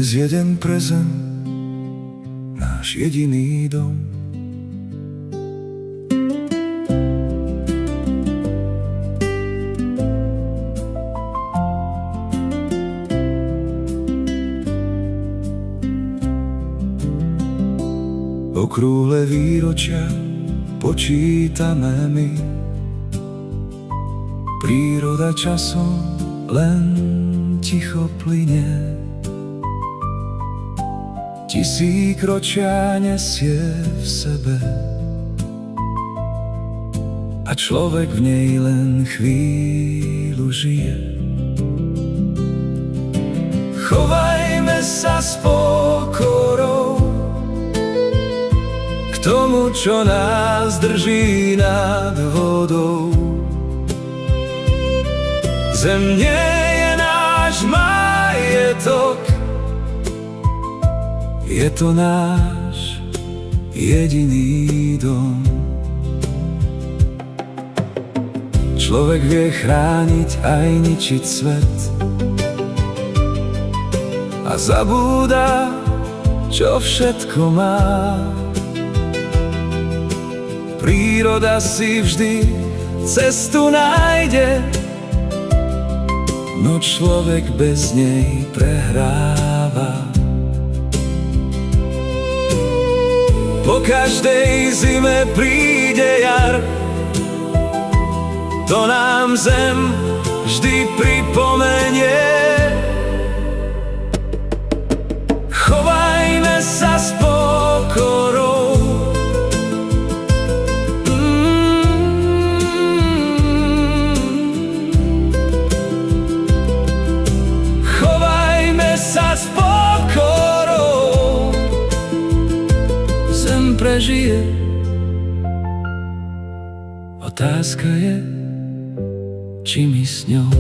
Dnes jeden pre zem, náš jediný dom. Okrúhle výročia počítame my, príroda časom len ticho plynie. Tisícročia nesie v sebe a človek v nej len chvíľu žije. Chovajme sa s pokorou k tomu, čo nás drží nad vodou. Zem nie je náš majetok, je to náš jediný dom. Človek vie chrániť aj ničiť svet a zabúda, čo všetko má. Príroda si vždy cestu nájde, no človek bez nej prehráva. Po každej zime príde jar, to nám zem vždy pripomenie. Chovajme sa s pokorou, chovajme sa s pokorou, zem prežije. Otázka je, či my s ňou.